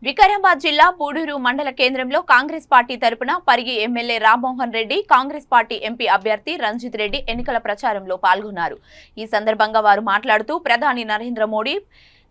వికారాబాద్ జిల్లా పూడూరు మండల కేంద్రంలో కాంగ్రెస్ పార్టీ తరపున Parigi MLA Rammohan Reddy, Congress party MP అభ్యర్థి రంజిత్ రెడ్డి ఎన్నికల ప్రచారంలో పాల్గొన్నారు. ఈ సందర్భంగా వారు మాట్లాడుతూ ప్రధాని నరేంద్ర మోడీ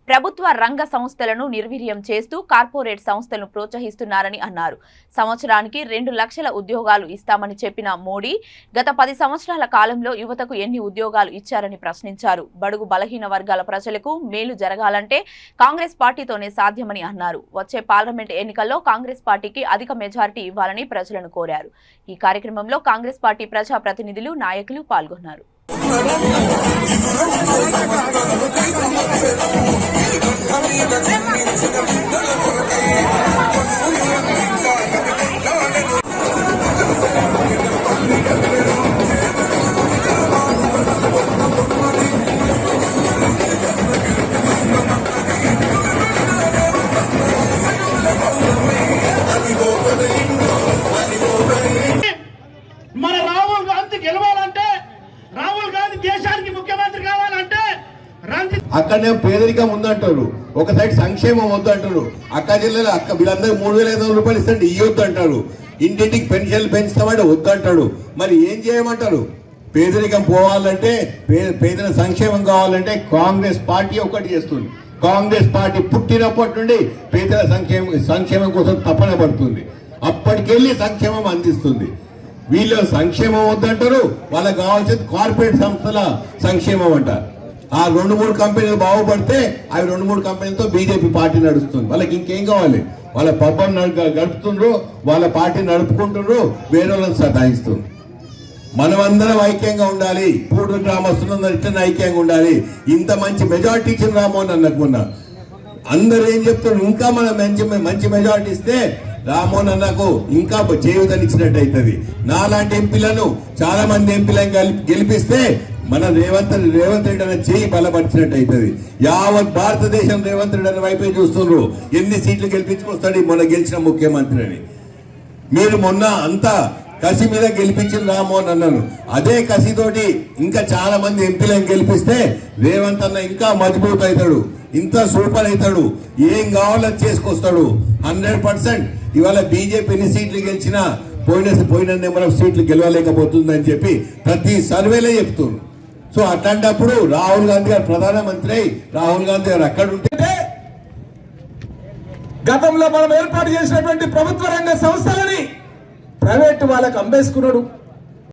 ప్రభుత్వ రంగ సంస్థలను నిర్వీర్యం చేస్తూ కార్పొరేట్ సంస్థలను ప్రోత్సహిస్తున్నారని అన్నారు. సంవత్సరానికి 2 లక్షల ఉద్యోగాలు ఇస్తామని చెప్పిన మోడీ గత 10 సంవత్సరాల కాలంలో యువతకు ఎన్ని ఉద్యోగాలు ఇచ్చారని ప్రశ్నించారు. బడుగు బలహీన వర్గాల ప్రజలకు మేలు జరగాలంటే కాంగ్రెస్ పార్టీతోనే సాధ్యమని అన్నారు. వచ్చే పార్లమెంట్ ఎన్నికల్లో కాంగ్రెస్ పార్టీకి అధిక మెజారిటీ ఇవ్వాలని ప్రజలను కోరారు. ఈ కార్యక్రమంలో కాంగ్రెస్ పార్టీ ప్రజా ప్రతినిధులు, నాయకులు పాల్గొన్నారు. మన రాహుల్ గాంధీ గెలవాలంటే, రాహుల్ గాంధీ దేశానికి ముఖ్యమంత్రి కావాలంటే అక్కడనే పేదరికం ఉందంటారు, ఒక సైడ్ సంక్షేమం వద్దంటారు. అక్క జిల్లాలో వీళ్ళందరూ 3,500 రూపాయలు ఇస్తే ఇయ్యొద్దు అంటారు. ఇంటింటికి పెన్షన్లు పెంచుతామంటే వద్దంటాడు. మరి ఏం చేయమంటారు? పేదరికం పోవాలంటే, పేదల సంక్షేమం కావాలంటే కాంగ్రెస్ పార్టీ ఒకటి చేస్తుంది. కాంగ్రెస్ పార్టీ పుట్టినప్పటి నుండి పేదల సంక్షేమం కోసం తపన పడుతుంది. అప్పటికెళ్ళి సంక్షేమం అందిస్తుంది. వీళ్ళు సంక్షేమం వద్దంటారు, వాళ్ళకి కావాల్సింది కార్పొరేట్ సంస్థల సంక్షేమం అంటారు. ఆ 2-3 కంపెనీలు బాగుపడితే అవి 2-3 కంపెనీలతో బీజేపీ పార్టీ నడుస్తుంది. వాళ్ళకి ఇంకేం కావాలి? వాళ్ళ పబ్బం గడుపుతుండ్రు, వాళ్ళ పార్టీ నడుపుకుంటుండ్రు, వేరే వాళ్ళని సతాయిస్తుంది. మనమందరం ఐక్యంగా ఉండాలి. పూడూరు గ్రామస్తులందరూ ఇట్లా ఐక్యంగా ఉండాలి. ఇంత మంచి మెజార్టీ ఇచ్చిన రామ్మోహన్ అన్నకున్నా అందరూ ఏం చెప్తున్నారు? ఇంకా మనం మంచి మెజార్టీ ఇస్తే రామ్మోహన్ అన్నకు ఇంకా చేయూతనిచ్చినట్టు అవుతుంది. నాలాంటి ఎంపీలను చాలా మంది ఎంపీలను గెలిపిస్తే మన రేవంత్ రెడ్డి అనే చేయి బలపరిచినట్టు అవుతుంది. యావత్ భారతదేశం రేవంత్ రెడ్డి అనే వైపే చూస్తున్నారు. ఎన్ని సీట్లు గెలిపించుకొస్తాడు మొన్న గెలిచిన ముఖ్యమంత్రి అని. మీరు మొన్న అంతా కసి మీద గెలిపించిన రామ్మోహన్ అన్నను అదే కసితోటి ఇంకా చాలా మంది ఎంపీలను గెలిపిస్తే రేవంత్ అన్న ఇంకా మజబూత్ అవుతాడు, ఇంత సూపర్ అవుతాడు, ఏం కావాలో చేసుకొస్తాడు. 100% ఇవాళ బీజేపీ ఎన్ని సీట్లు గెలిచినా పోయిన నెంబర్ ఆఫ్ సీట్లు గెలవలేకపోతుందని చెప్పి ప్రతి సర్వేలో చెప్తున్నారు. సో అట్లాంటప్పుడు రాహుల్ గాంధీ గారు ప్రధానమంత్రి, రాహుల్ గాంధీ గారు అక్కడ ఉంటే గతంలో మనం ఏర్పాటు చేసినటువంటి ప్రభుత్వ రంగ సంస్థలని ప్రైవేట్ వాళ్ళకు అమ్మేసుకున్నాడు.